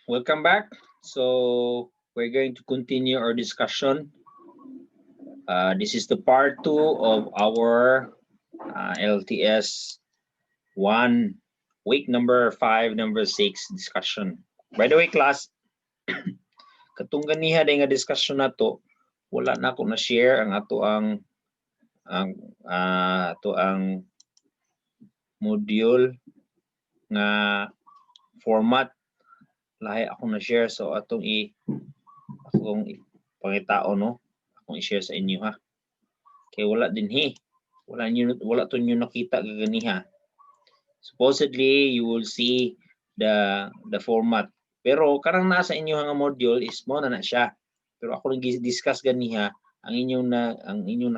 Welcome back. So we're going to continue our discussion. This is the part 2 of our LTS 1 week number 5, number 6 discussion. By the way, class, katong ganiha day nga discussion na to, wala na ako na share ang ato ang module nga format. Lahi ako na share, so akong pangitao, no, akong i-share sa inyo, ha, kay wala din wala to nyo nakita gaganiha. Supposedly you will see the format, pero karang nasa inyo nga module is mo na siya, pero ako nang discuss ganiha, ang inyong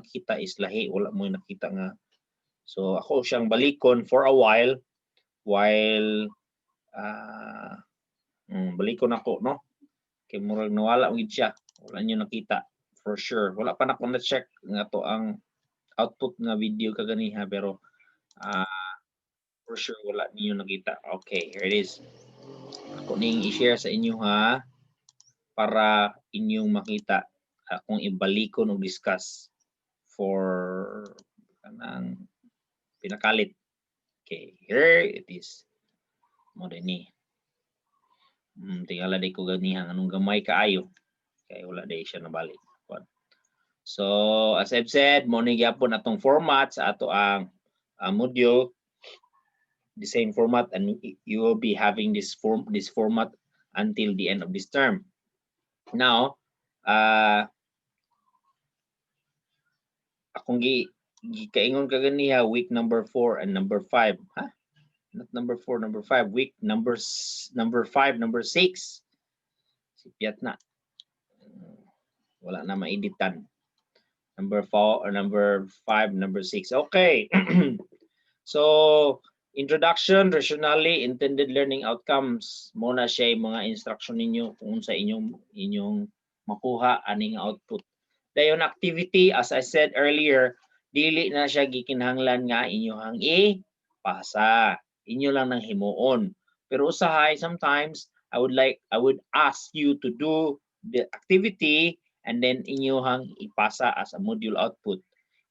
nakita is lahi, wala mo nakita nga. So ako siyang balikon for a while balikon ako, no, kay murag nawala gid siya, wala niyo nakita for sure. Wala pa na ko na check nga to ang output nga video kaganiha, pero for sure wala niyo nakita. Okay, here it is. Ako ning i-share sa inyo, ha, para inyong makita akong ibalikon og discuss for kanang pinakalit. Okay, here it is. Mo dinhi. Tingala day ko ganiha anong gamay kaayo. Kaya wala day siya nabalik. So as I've said, mo ni gyapon atong format sa ato ang module, the same format, and you will be having this format until the end of this term. Now, akong gikaingon kaganiha week number 4 and number 5, ha? Not number 4, number 5, week number 5, number 6. Sipiat na. Wala na maeditan. Number 4 or number 5, number 6. Okay. So, introduction, rationally intended learning outcomes. Muna siya mga instruction ninyo kung sa inyong makuha aning output. Dayon activity, as I said earlier, dili na siya gikinahanglan nga inyohang i-pasa. Inyo lang nang himuon. Pero usahay, sometimes I would ask you to do the activity and then inyohang ipasa as a module output.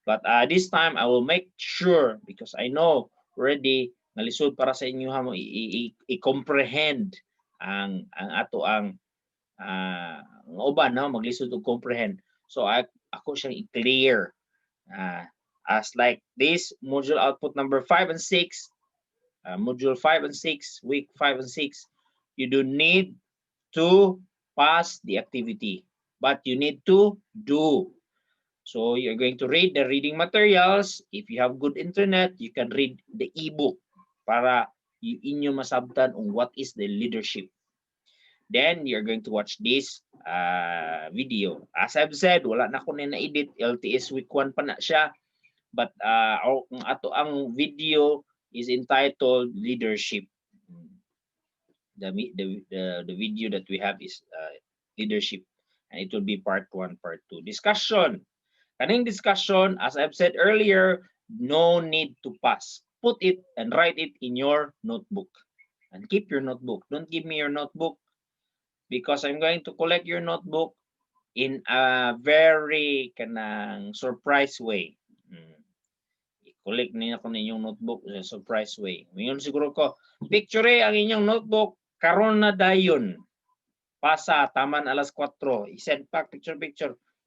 But this time I will make sure, because I know already nga lisod para sa inyo ha mo i-comprehend ang ato ang uban, no, maglisod og comprehend. So ako siyang i-clear as like this module output number 5 and 6. Module 5 and 6, week 5 and 6, you don't need to pass the activity, but you need to do. So you're going to read the reading materials. If you have good internet, you can read the ebook para inyo masabtan on what is the leadership. Then you're going to watch this video. As I've said, wala na ko na-edit. LTS week 1 pa na siya. But ang video is entitled Leadership. The video that we have is Leadership, and it will be part 1, part 2. Discussion. Kaning discussion, as I've said earlier, no need to pass. Put it and write it in your notebook. And keep your notebook. Don't give me your notebook, because I'm going to collect your notebook in a very kanang surprise way. I-collect niya ko ninyong notebook in a surprise way. Ngayon siguro ko, picture ang inyong notebook, karon na dayon. Pasa, taman alas 4. I-send pa, picture.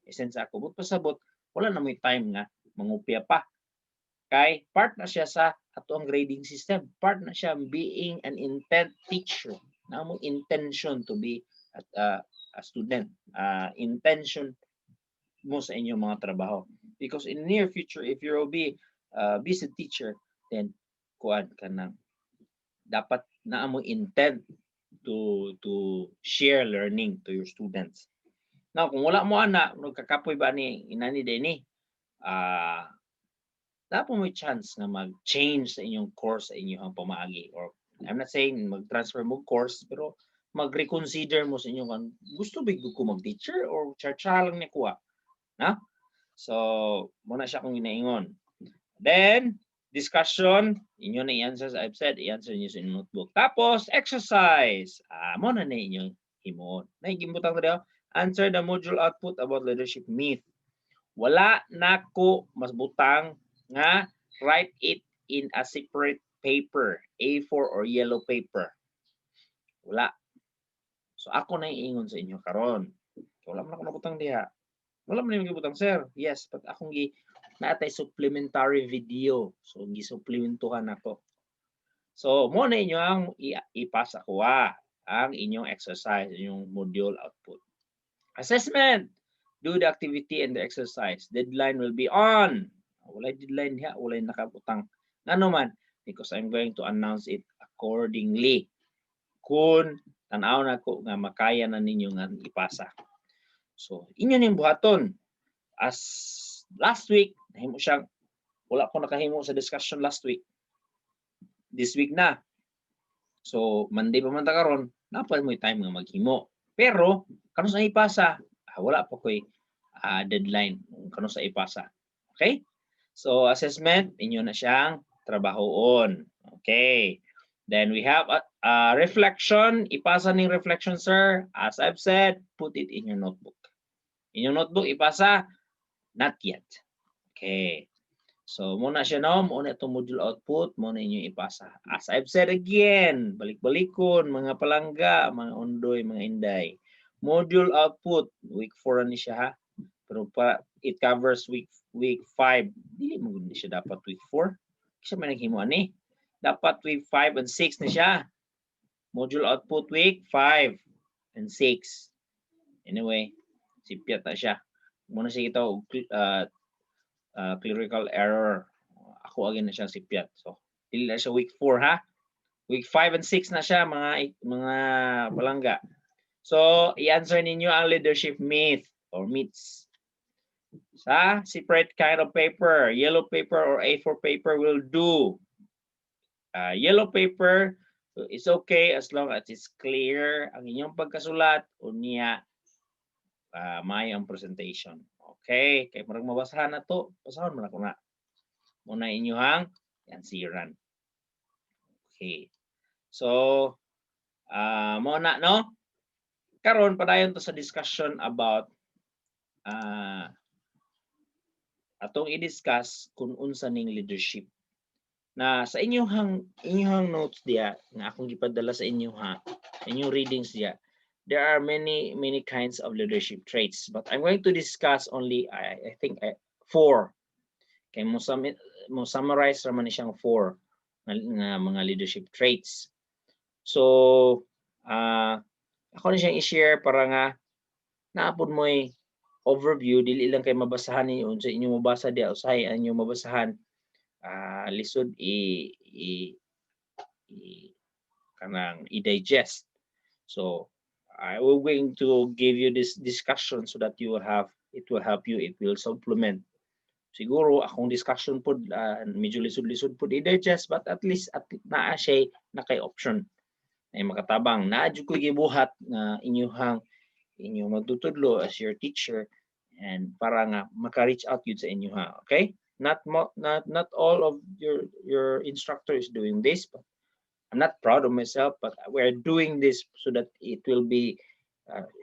I-send sa ako. But pasabot, wala na may time nga, mangupya pa. Kay, part na siya sa ato ang grading system. Part na siya being an intent teacher. Na mo intention to be a student. Intention mo sa inyong mga trabaho. Because in the near future, if you will be busy teacher, then kuan ka na dapat na mo intent to share learning to your students. Now kung wala mo ana, nagkakapoy ba ni inani din dapat mo chance na mag-change sa inyong course sa inyong pamaagi, or I'm not saying mag-transfer mo course, pero mag-reconsider mo sa inyong gusto ba ko mag-teacher or char lang ni kuha, na? So muna siya kung ginaingon. Then Discussion, inyo na i-answer as I've said, i-answer niyo sa inyong notebook. Tapos, exercise. Mo na inyong himuon. Nahigimbutang ko answer the module output about leadership myth. Wala na ko mas butang nga write it in a separate paper, A4 or yellow paper. Wala. So ako na iingon sa inyo karon. Wala man ako nabutang diha. Wala man yung gibutang, sir. Yes, but akong naatay supplementary video. So gisupplementuhan ako. So mo na inyo ang ipasa ko ang inyong exercise, inyong module output. Assessment. Do the activity and the exercise. Deadline will be on. Walay deadline diha, walay nakabutang. Ngano man? Because I'm going to announce it accordingly. Kung tanaw na ko nga makaya na ninyo nga ipasa. So, inyo ning buhaton. As last week, nahimo siyang wala ko nakahimo sa discussion last week. This week na. So, Monday pa man ta karon, napay mo time nga maghimo. Pero kano sa ipasa, wala pa koy deadline kano sa ipasa. Okay? So, assessment, inyo na siyang trabahoon. Okay. Then we have a reflection. Ipasa ning reflection, sir. As I've said, put it in your notebook. In your notebook, ipasa? Not yet. Okay. So, muna siya no. Muna itong module output. Muna inyo ipasa. As I've said again, balik-balikon, mga palangga, mga undoy, mga inday. Module output, week 4 ni siya ha. Pero it covers week 5. Dili mo gud siya dapat week 4. Kasi may naghimo ani. Dapat week 5 and 6 na siya. Module output week 5 and 6. Anyway, sipyat na siya. Muna siya kita clerical error. Ako agin na siya sipyat. So, dili na siya week 4 ha. Week 5 and 6 na siya mga palangga. So, i-answer ninyo ang leadership myth or myths. Sa separate kind of paper, yellow paper or A4 paper will do. Yellow paper, so it's okay as long as it's clear ang inyong pagkasulat o niya may ang presentation. Okay, kay marag mabasahan na to, basahon mo na ko na. Muna inyong yansiran. Okay. So, muna no? Karon padayon to sa discussion about atong i-discuss kung unsa ning leadership. Na sa inyong notes diya nga akong gipadala sa inyo inyong readings diya, there are many kinds of leadership traits, but I'm going to discuss only I think 4. Kay mo summarize raman ni siyang 4 nga mga leadership traits. So ako na siyang i-share para nga naapod mo overview, dili lang kay mabasahan ninyo unsa inyo mabasa diya usahay ang inyo mabasahan. Lisod kanang i-digest. So I will going to give you this discussion so that you will have it will help you, it will supplement. Siguro akong discussion pod medyo lisod-lisod pod i-digest, but at least naa siya na kay option ay makatabang. Naa jud ko gibuhat nga inyong magtutudlo as your teacher and para nga maka-reach out yun sa inyo okay? Not all of your instructor is doing this, but I'm not proud of myself, but we're doing this so that it will be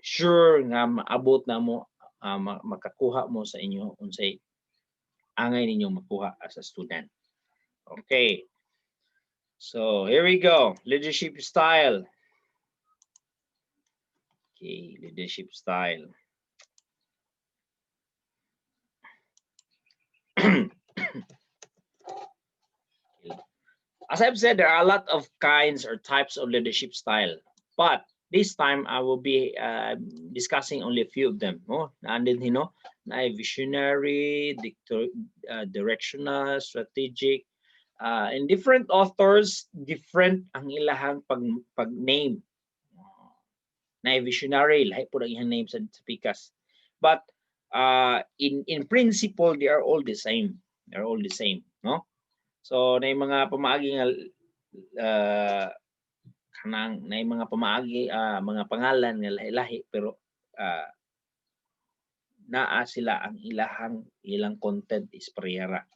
sure nga maabot na mo makakuha mo sa inyo unsay angay ninyo makuha as a student. Okay. So here we go. Leadership style. Okay, leadership style. As I've said, there are a lot of kinds or types of leadership style, but this time I will be discussing only a few of them. Nandun na visionary, directional, strategic, and different authors, different ang ilahang pag-name. Na visionary, lahi po ang ihang name sa pikas. But in principle, they are all the same. They're all the same, no? So, na mga pamaagi nga kanang na mga pamaagi mga pangalan nga lahi-lahi pero naa sila ang ilang content is parehara.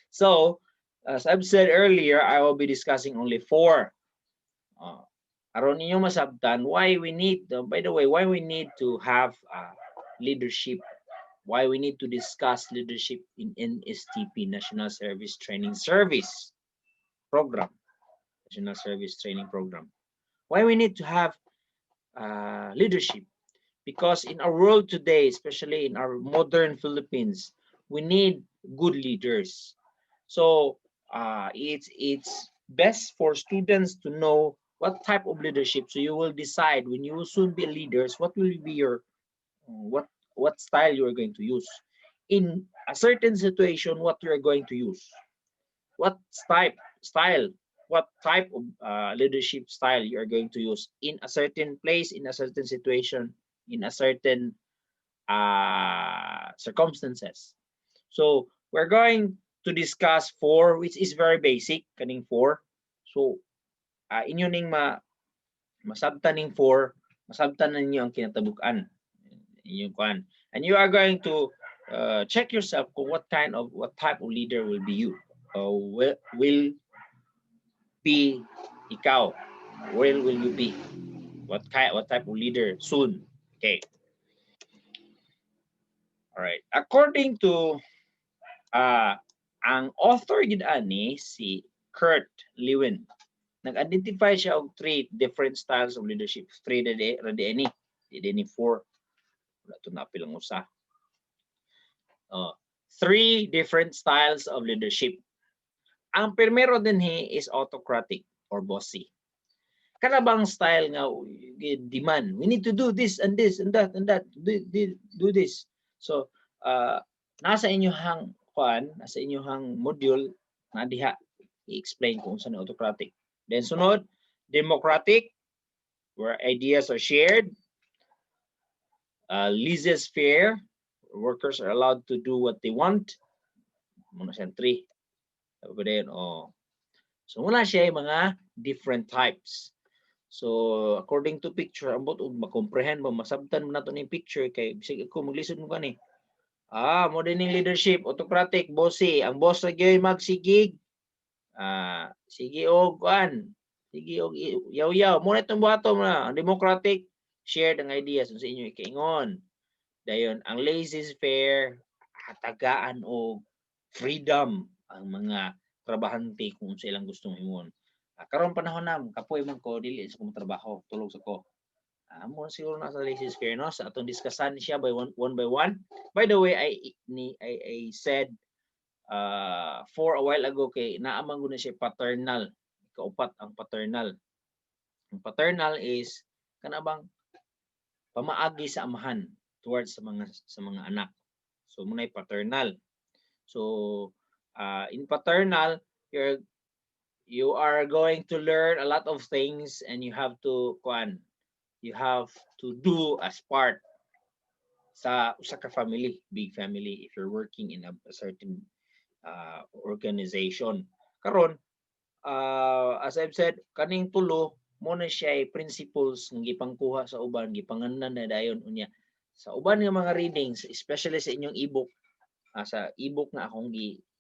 So, As I've said earlier, I will be discussing only 4. Aron ninyo masabtan why we need, by the way, why we need to have leadership, why we need to discuss leadership in NSTP, National Service Training Service Program, National Service Training Program. Why we need to have leadership? Because in our world today, especially in our modern Philippines, we need good leaders. So it's best for students to know what type of leadership. So you will decide when you will soon be leaders, what will be your what style you are going to use in a certain situation. What you are going to use, what style, what type of leadership style you are going to use in a certain place, in a certain situation, in a certain circumstances. So we're going to discuss 4, which is very basic, kaning 4. So inyo ning masabtan ning 4, masabtan ninyo ang kinatabukan inyong kuan. And you are going to check yourself kung what type of leader will be you. Will be ikaw. Where will you be? What type of leader soon? Okay. All right. According to ang author gid ani si Kurt Lewin, nag-identify siya og 3 different styles of leadership. 3 ready any, di 4. Wala to na pilang usa. 3 different styles of leadership. Ang primero dinhi is autocratic or bossy. Kana bang style nga demand, we need to do this and this and that and that, do this. So nasa inyohang kuan, nasa inyohang module na diha i-explain kung saan autocratic. Then sunod, democratic, where ideas are shared. Laissez-faire, workers are allowed to do what they want. Muna siyang 3. So muna siya yung mga different types. So according to picture, ambot og makomprehend mo, masabtan mo nato ning picture kay bisig ako maglisod mo kani. Mo din leadership, autocratic, bossy. Ang boss ra gyud magsigig. Sige og kuan. Sige og yaw-yaw. Mo na itong buhaton na. Ang democratic, share ang ideas sa inyo ikaingon. Dayon, ang laissez-faire, hatagaan og freedom ang mga trabahante kung sa ilang gustong imon. Karon panahon na, kapoy man ko, dili sa kong trabaho, tulog sa ko. Mo siguro na sa laissez-faire, no? Sa atong diskussan siya by one by one. By the way, I said 4 a while ago kay naamang guna siya paternal. Kaupat ang paternal. Ang paternal is kanabang pamaagi sa amahan towards sa mga anak. So munay paternal. So in paternal, you are going to learn a lot of things and you have to do as part sa usa ka family, big family, if you're working in a certain organization. Karon as I've said, kaning tulo mo na siya principles ng gipangkuha sa uban, gipanganan na dayon unya sa uban nga mga readings, especially sa inyong ebook. Sa ebook na akong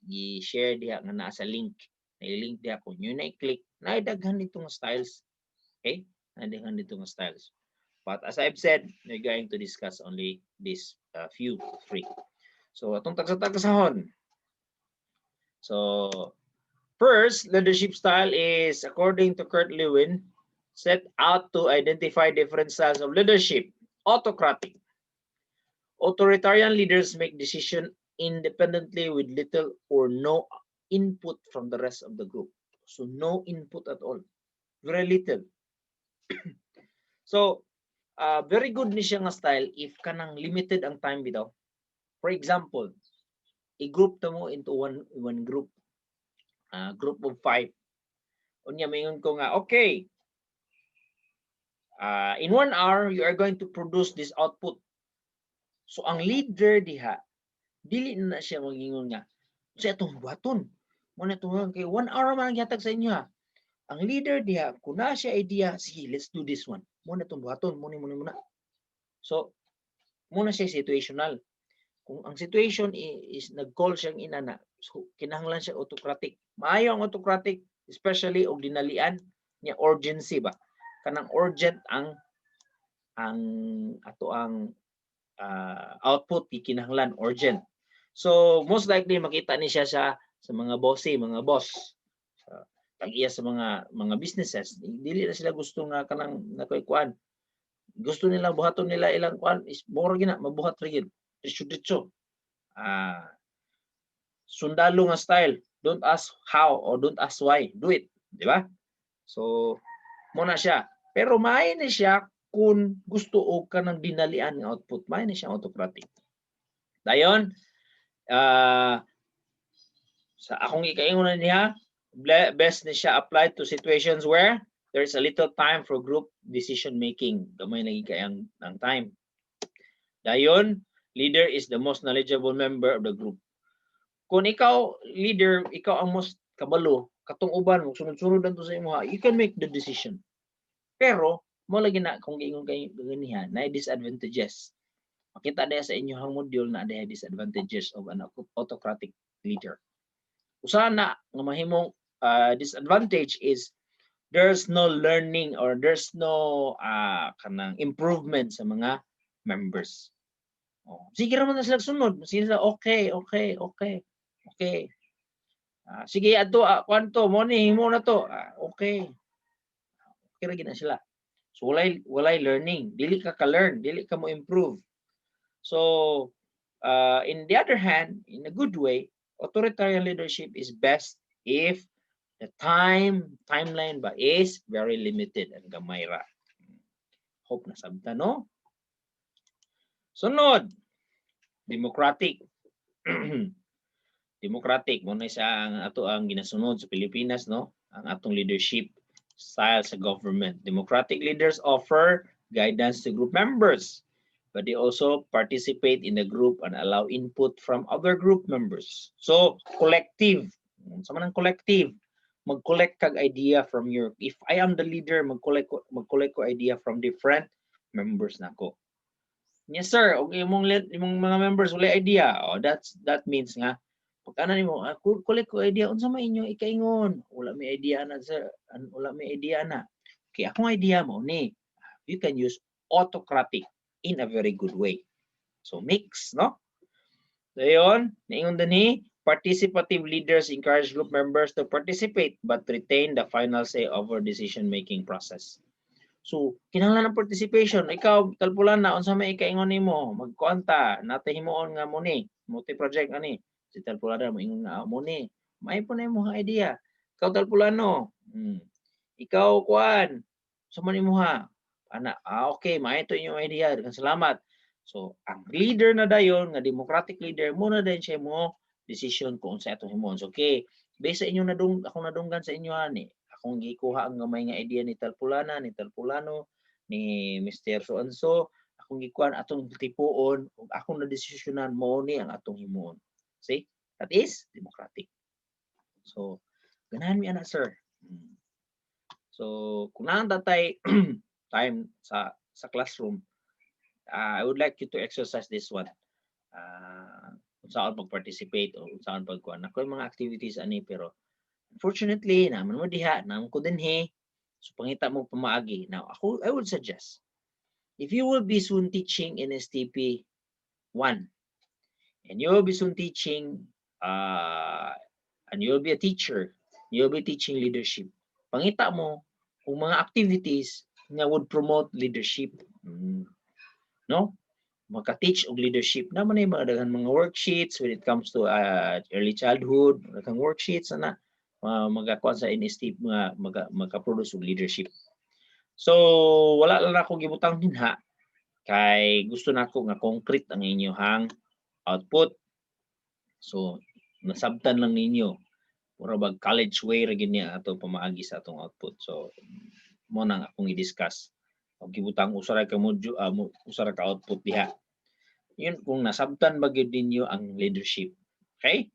gi-share diha nga naa sa link. Na-link diha kung yun na-click, naidaghan dito nga styles. Okay? Naidaghan dito nga styles. But as I've said, we're going to discuss only this few 3. So atong tagsa-tagsahon. So first, leadership style is, according to Kurt Lewin, set out to identify different styles of leadership. Autocratic. Authoritarian leaders make decisions independently with little or no input from the rest of the group. So no input at all. Very little. So very good ni siya nga style if kanang limited ang time bitaw. For example, i-group ta mo into one group. Group of 5. Unya mayon ko nga, okay, in 1 hour you are going to produce this output. So ang leader diha, dili na siya magingon nga sa atong buhaton mo na itong kay 1 hour man ang gihatag sa inyo ha. Ang leader diha, kung na siya idea, sige, let's do this one, mo na itong buhaton, muna. So muna siya situational. Kung ang situation is nag-call siyang inana, So kinahanglan siya autocratic. Maayo ang autocratic, especially og dinalian niya urgency ba. Kanang urgent ang ato ang output kinahanglan urgent. So most likely makita ni siya sa mga bossy, mga boss. Tag-iya sa mga businesses, dili na sila gusto nga kanang nakuan. Gusto nila buhaton nila ilang kuan is more gina mabuhat ra gyud. Diretso. Sundalo nga style. Don't ask how or don't ask why. Do it, di ba? So mo na siya. Pero maayo ni siya kung gusto og kanang dinalian nga output. Maayo ni siya autocratic. Dayon, sa akong ikaingon niya, best ni siya applied to situations where there's a little time for group decision making. Gamay lagi kayang ng time. Dayon, leader is the most knowledgeable member of the group. Kung ikaw leader, ikaw ang most kabalo, katong uban mo sunod-sunod lang to sa imo, you can make the decision. Pero mo lagi na kung giingon kay ganiha, na disadvantages. Makita diha sa inyong module na diha disadvantages of an autocratic leader. Usa na nga mahimong disadvantage is there's no learning or there's no kanang improvement sa mga members. Sige ra man na sila sunod. Sige sila okay. Sige adto kwanto mo ni himo na to. Okay. Okay ra gina sila. So walay learning. Dili ka learn, dili ka mo improve. So in the other hand, in a good way, authoritarian leadership is best if the timeline ba is very limited and gamay ra. Hope na sabta no. Sunod, democratic. Democratic mo na sa ato ang ginasunod sa Pilipinas no, ang atong leadership style sa government. Democratic leaders offer guidance to group members, but they also participate in the group and allow input from other group members. So, collective. Sa manang collective, mag-collect kag idea from your, if I am the leader, mag-collect ko idea from different members nako. Yes sir, okay, imong mga members wala idea. That means nga pag ana nimo, collect ko idea unsa may inyo ikaingon. Wala may idea na sir, wala may idea na. Okay, akong idea mo ni. You can use autocratic in a very good way. So mix, no? Dayon, naingon dinhi, participative leaders encourage group members to participate but retain the final say over decision-making process. So, kinahanglan ng participation. Ikaw, talpulan na, unsa may ikaingon nimo, magkuanta, natay himuon nga mo ni, multi-project ani. Si talpulan na, moingon nga mo ni. May po na yung mga idea. Ikaw talpulan no. Ikaw, kuan, sa man mo ha. Okay, may ito yung idea. Salamat. So, ang leader na dayon, nga democratic leader, muna din siya mo decision kung sa itong himon. So, okay, based sa inyo akong nadunggan sa inyo ani, akong gikuha ang gamay nga idea ni Talpulana, ni Talpulano, ni Mr. So-and-so, akong gikuhan atong tipuon, akong na-desisyonan mo ni ang atong himuon. See? That is democratic. So, ganahan mi ana sir. So, kung naan tatay time sa classroom, I would like you to exercise this one. Kung saan pag-participate o kung saan pagkuhan. Ako yung mga activities ani pero unfortunately, naman mo diha, naman ko dinhi, so pangita mo pamaagi. Now, I would suggest, if you will be soon teaching in STP 1, and you will be soon teaching, and you will be a teacher, you will be teaching leadership. Pangita mo kung mga activities nga would promote leadership. No? Maka-teach og leadership. Naman ay mga worksheets when it comes to early childhood, mga worksheets na magakuha sa NST maka-produce og leadership. So wala lang ako gibutang dinha kay gusto nako nga concrete ang inyong output. So nasabtan lang ninyo pura bag college way ra gini ato pamaagi sa atong output. So mo nang akong i-discuss og gibutang usara ka module usara ka output diha. Yun kung nasabtan ba gyud ninyo ang leadership. Okay?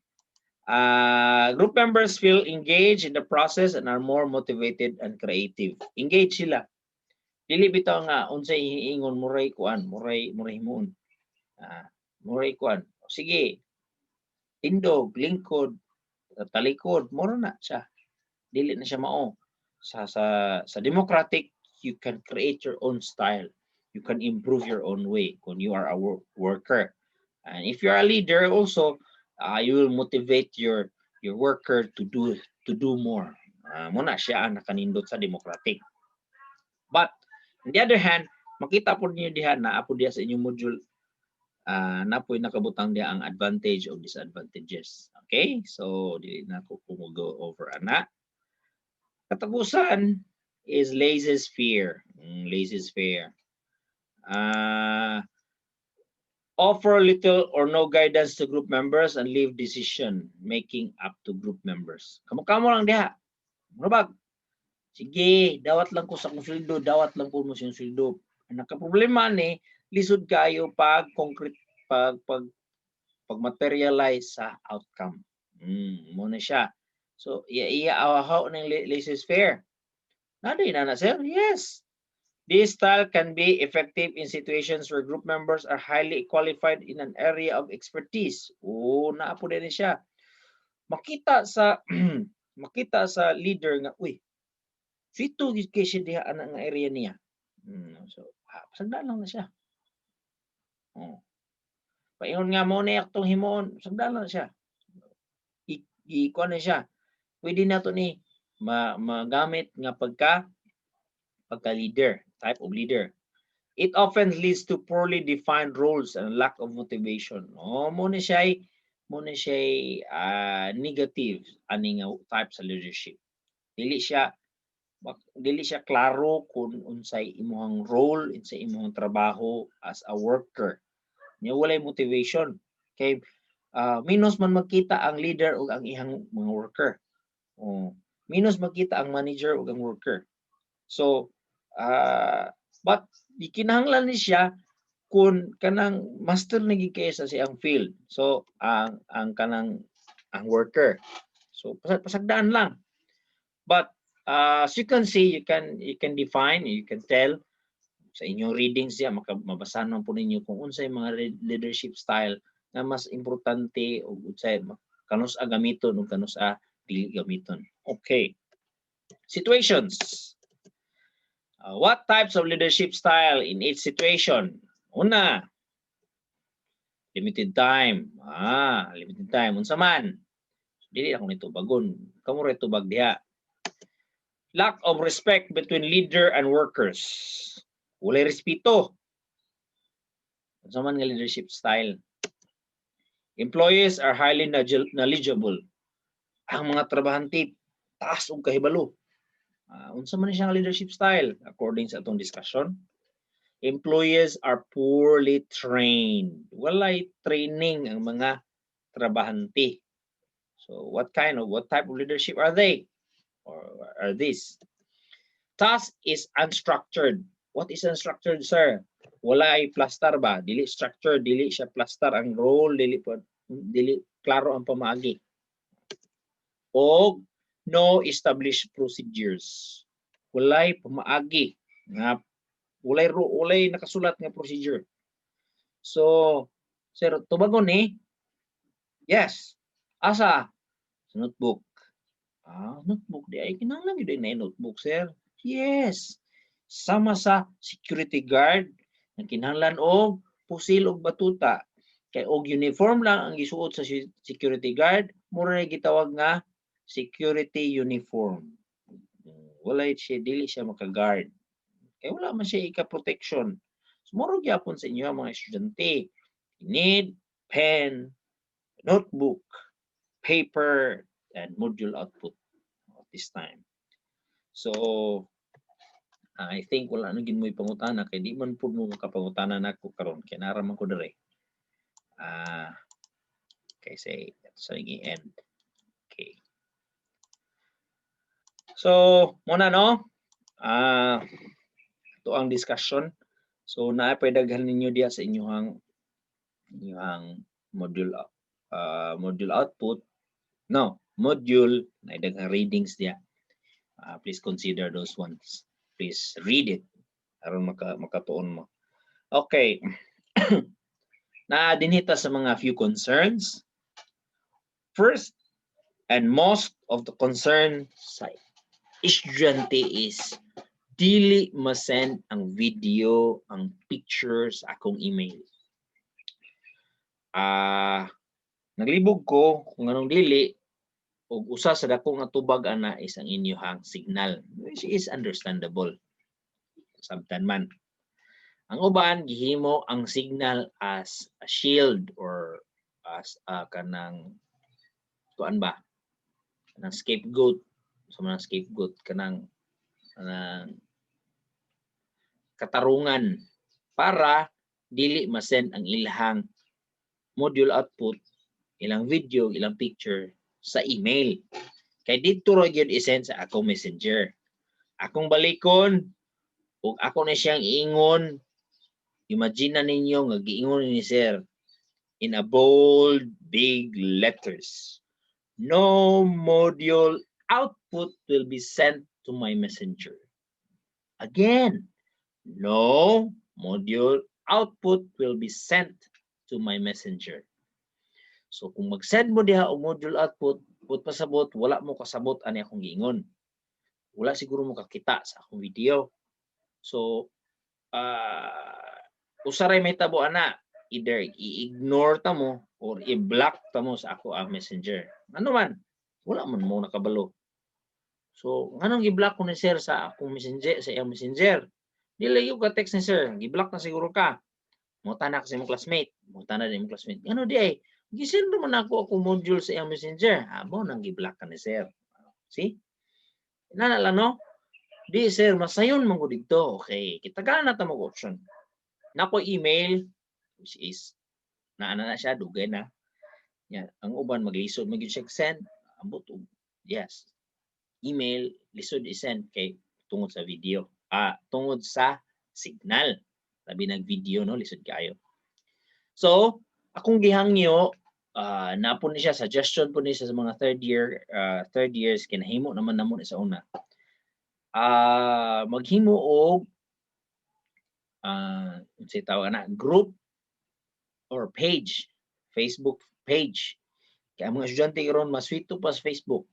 Group members feel engaged in the process and are more motivated and creative. Engage sila. Dili bitaw nga unsay hiingon muray himuon. Muray kuan. Sige. tindog, lingkod, talikod, mura na siya. Dili na siya mao. Sa democratic, you can create your own style. You can improve your own way when you are a worker. And if you're a leader also, you will motivate your worker to do more. Muna siya ang nakanindot sa democratic. But on the other hand, makita po niyo diha na apo diha sa inyong module na po nakabutang diha ang advantage o disadvantages. Okay? So dili na ko go over ana. Katapusan is Laissez-Faire. Laissez-Faire. Offer little or no guidance to group members and leave decision making up to group members. Kamukha lang diha. Murabag. Sige, dawat lang ko sa kong sweldo, dawat lang po mo siyang sweldo. Ang nakaproblema ni, lisod kayo pag concrete, pag materialize sa outcome. Muna siya. So, how ng laissez-faire? Naday na sir? Yes. This style can be effective in situations where group members are highly qualified in an area of expertise. Naapo din siya. Makita sa leader nga, uy, fito kay siya diha ang area niya. So, sagdaan lang na siya. Paingon nga mo na itong himon, sagdaan lang na siya. Ikuha na siya. Pwede na ito ni magamit nga pagka-leader, type of leader. It often leads to poorly defined roles and lack of motivation. Muna siya negative aning type sa leadership. Dili siya klaro kung unsay imong role, unsay imong trabaho as a worker. Nya walay motivation. Kay minus man magkita ang leader ug ang ihang mga worker. Minus magkita ang manager ug ang worker. So but gikinahanglan ni siya kung kanang master naging kaysa siyang field. So ang worker. So pasagdaan lang. But as you can see, you can define, you can tell sa inyong readings siya, mabasahan po ninyo kung unsay mga leadership style na mas importante o unsay kanus gamiton o kanus dili gamiton. Okay. Situations. What types of leadership style in each situation? Una, limited time. Limited time. Unsa man? Dili ako nito bagon. Kamo ra tubag diha. Lack of respect between leader and workers. Walay respeto. Unsa man nga leadership style? Employees are highly knowledgeable. Ang mga trabahante taas og kahibalo. Unsa man siya nga leadership style according sa atong discussion? Employees are poorly trained. Walay training ang mga trabahante. So what type of leadership are they? Or are these? Task is unstructured. What is unstructured, sir? Walay plaster ba? Dili structured, dili siya plaster ang role, dili klaro ang pamaagi. O no established procedures. Walay pamaagi nga walay nakasulat nga procedure. So, sir, tubagon ni? Yes. Asa? Sa notebook. Notebook di ay kinahanglan gyud na notebook, sir. Yes. Sama sa security guard na kinahanglan og pusil og batuta. Kay og uniform lang ang gisuot sa security guard, mura na gitawag nga security uniform. Walay siya, dili siya maka-guard. Kaya wala man siya ika-protection. Sumuro gyapon sa inyo mga estudyante. You need pen, notebook, paper, and module output at this time. So, I think wala nang gin mo ipangutana kay di man pud mo makapangutana nako karon kay naraman ko dire. Okay, say sa end. Okay. So, muna no. Ito ang discussion. So, naapay-daghan ninyo diya sa inyong module output. No, module na daghang readings diya. Please consider those ones. Please read it aron makatuon mo. Okay. Na dinhita sa mga few concerns. first and most of the concern sa estudyante is dili ma-send ang video, ang pictures sa akong email. Naglibog ko kung anong dili, ug usa sa dako nga tubag ana is ang inyong signal, which is understandable. Sabtan man. Ang uban gihimo ang signal as a shield or as kanang kuan ba? Kanang scapegoat. So manang scapegoat kanang katarungan para dili ma-send ang ilahang module output, ilang video, ilang picture sa email. Kay dito ra gyud i-send sa akong messenger. Akong balikon ug ako na siyang iingon. Imagine na ninyo nga giingon ni sir in a bold big letters. No module output will be sent to my messenger. Again, no module output will be sent to my messenger. So kung mag-send mo diha og module output, put pasabot, wala mo kasabot ani akong giingon. Wala siguro mo kakita sa akong video. So usaray may tabo ana, either i-ignore ta mo or i-block ta mo sa ako ang messenger. Ano man, wala man mo nakabalo. So nganong i-block ko ni sir sa akong messenger, sa iyang messenger? Dili yung ka-text ni sir, i-block na siguro ka. Muta na kasi mong classmate, muta na din mong classmate. Ano di ay, gisend naman ako module sa iyang messenger. Abo nang i-block ka ni sir. See? Nana lang no? Di sir, masayon man ko dito. Okay, kita gana ta mo option. Nako email, which is naana na siya, dugay na. Yan, ang uban maglisod mag-check send, ambot yes. Email, lisod i-send kay tungod sa video. Tungod sa signal. Sabi nag-video no, lisod kayo. So, akong gihangyo, napon ni siya, suggestion po ni siya sa mga third years, kinahimo naman namon sa una. Maghimo og unsay tawag na group or page, Facebook page. Kaya mga estudyante karon maswito pa sa Facebook.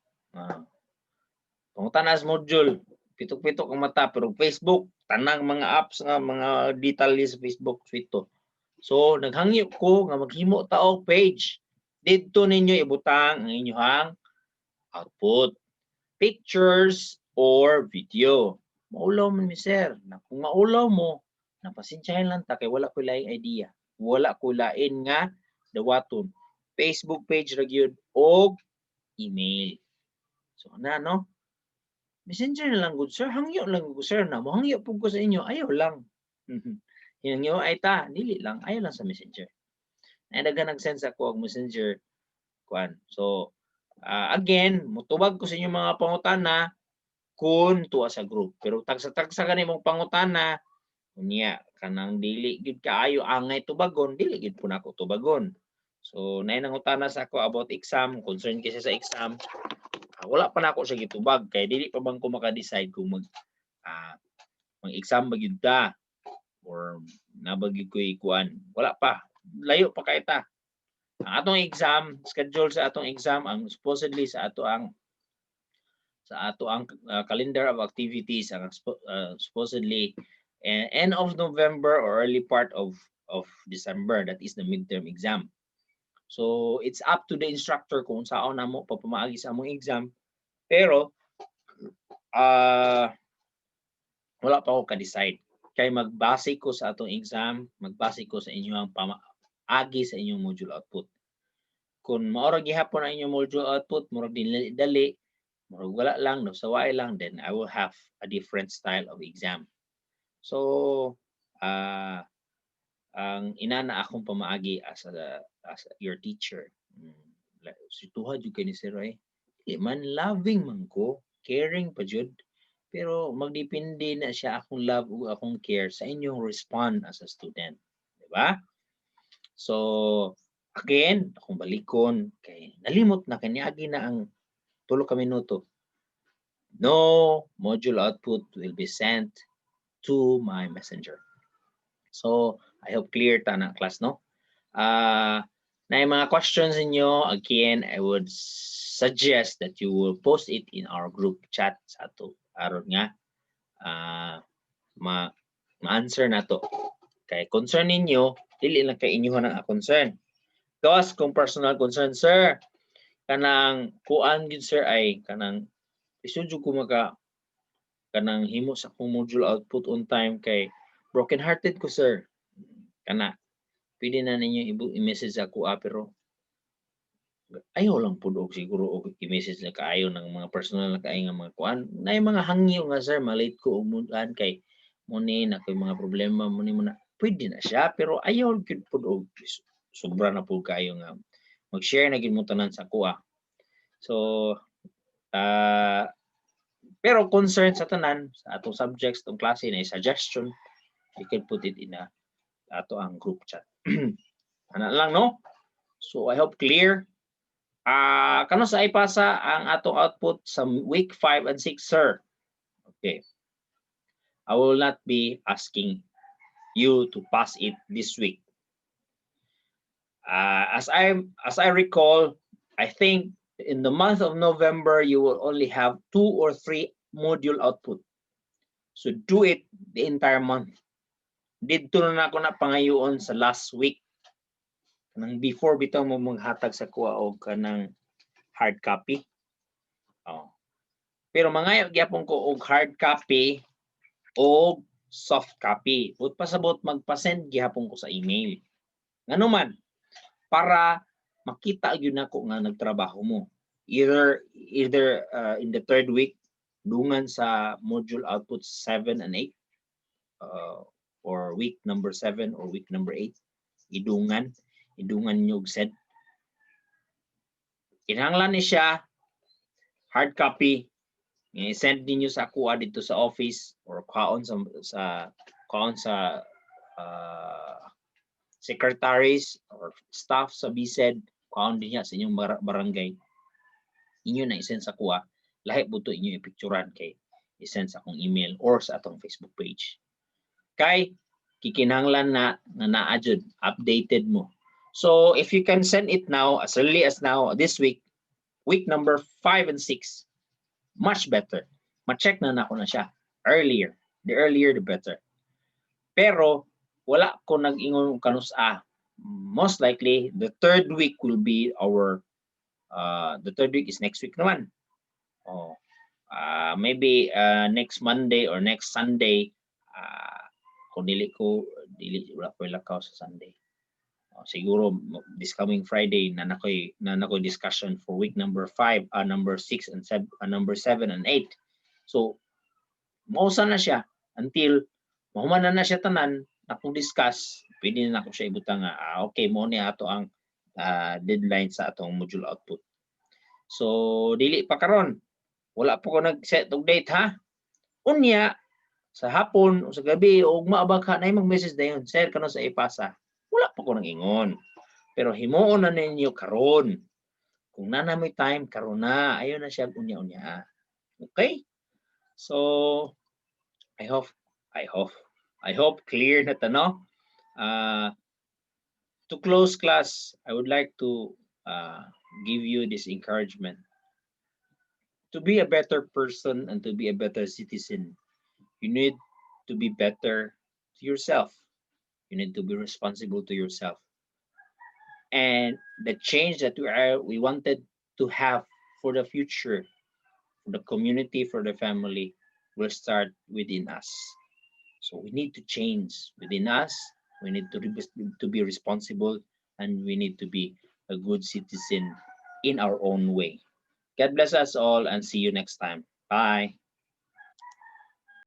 Pangutan as module, pitok-pitok ang mata pero Facebook, tanang mga apps nga mga detalye sa Facebook swito. So naghangyo ko nga maghimo ta og page. Didto ninyo ibutang ang inyong output, pictures or video. Maulaw man mi sir. Kung maulaw mo, napasensyahan lang ta kay wala ko laing idea. Wala ko lain nga dawaton. Facebook page ra gyud og email. So na no? Messenger na lang good sir. Hangyo lang good sir na. Mohangyo pug ko sa inyo. Ayaw lang. Hangyo ay ta, dili lang. Ayaw lang sa messenger. Ay daga nag-send sa ko og messenger kuan. So again, mutubag ko sa inyo mga pangutana kun tuwa sa group. Pero tagsa-tagsa kanimong pangutana unya kanang dili gid kaayo angay tubagon, dili gid po nako tubagon. So nay nangutana sa ako about exam, concern kasi sa exam. Wala pa nako siya gitubag kay dili pa bang ko maka-decide kung mag-exam ba gyud ta or nabagi ko ikuan. Wala pa. Layo pa kay ta. Ang atong exam, schedule sa atong exam ang supposedly sa ato ang calendar of activities ang supposedly end of November or early part of December. That is the midterm exam. So it's up to the instructor kung saan na mo papamaagi sa among exam. Pero wala pa ako ka-decide. Kay magbase ko sa atong exam, magbase ko sa inyong pamaagi sa inyong module output. Kung maora gihapon ang inyong module output, murag dili, murag wala lang, no saway lang, then I will have a different style of exam. So, ang inana akong pamaagi as your teacher. Situha jud kay ni sir ay. Man loving man ko, caring pa jud. Pero magdepende na siya akong love o akong care sa inyong respond as a student. Di ba? So, again, akong balikon, kay nalimot na kaniagi na ang 3 ka minuto. No module output will be sent to my messenger. So, I hope clear ta na class, no? Na yung mga questions niyo, again, I would suggest that you will post it in our group chat sa ato aron nga ma-answer na to. Kay concern ninyo, dili lang kay inyo na concern. Gawas kung personal concern, sir, kanang kuan gid sir ay kanang isudyo ko kanang himo sa akong module output on time kay broken hearted ko sir. Kana pwede na ninyo i-message ako pero ayaw lang pud og siguro og i-message na kaayo ng mga personal na kaayo nga mga kuan. Nay mga hangyo nga sir, malate ko og mudan kay mo ni na koy mga problema mo ni mo na pwede na siya pero ayaw gyud pud og sobra na pud kayo nga mag-share na gid mo tanan sa kuha. So pero concern sa tanan sa atong subjects tong klase na suggestion, you can put it in ato ang group chat. Ana lang no? So I hope clear. Kano sa ipasa ang atong output sa week 5 and 6, sir? Okay. I will not be asking you to pass it this week. As I recall, I think in the month of November, you will only have 2 or 3 module output. So do it the entire month. Dito na ako na pangayoon sa last week. Kanang before bitaw mo maghatag sa kuha og kanang hard copy. Oh. Pero mangayo gyapon ko og hard copy o soft copy. But pasabot magpa-send gyapon ko sa email. Ngano man para makita gyud nako nga nagtrabaho mo. Either in the third week dungan sa module output 7 and 8 or week number 7 or week number 8 idungan nyo og send. Kinahanglan ni siya hard copy, i-send ninyo sa kuha dito sa office or kaon sa secretaries or staff sa BSED, kaon din niya sa inyong barangay. Inyo na i-send sa kuha, lahi buto inyo i-picturean kay i-send sa akong email or sa atong Facebook page. Kay kikinahanglan na naadjud updated mo. So if you can send it now, as early as now, this week number 5 and 6, much better. Ma-check na ako na siya earlier. The earlier, the better. Pero wala ko nag-ingon kanus-a. Most likely, the third week will be the third week is next week naman. Maybe next Monday or next Sunday, kung dili wala ko lakaw sa Sunday. Siguro this coming Friday na nakoy discussion for week number 5, number 6 and 7, number 7 and 8. So mausa na siya until mahuman na siya tanan na kung discuss, pwede na ako siya ibutang okay mo ni ato ang deadline sa atong module output. So dili pa karon, wala pa ko nag-set og date ha. Unya sa hapon o sa gabi og maabag ka na mag-message dayon, sir kano sa ipasa. Wala pa ko nang ingon. Pero himuon na ninyo karon. Kung nanami time karon na, ayo na siya unya-unya. Okay? So I hope clear na tano. To close class, I would like to give you this encouragement. To be a better person and to be a better citizen, you need to be better to yourself. You need to be responsible to yourself. And the change that we wanted to have for the future, for the community, for the family, will start within us. So we need to change within us. We need to be responsible, and we need to be a good citizen in our own way. God bless us all, and see you next time. Bye.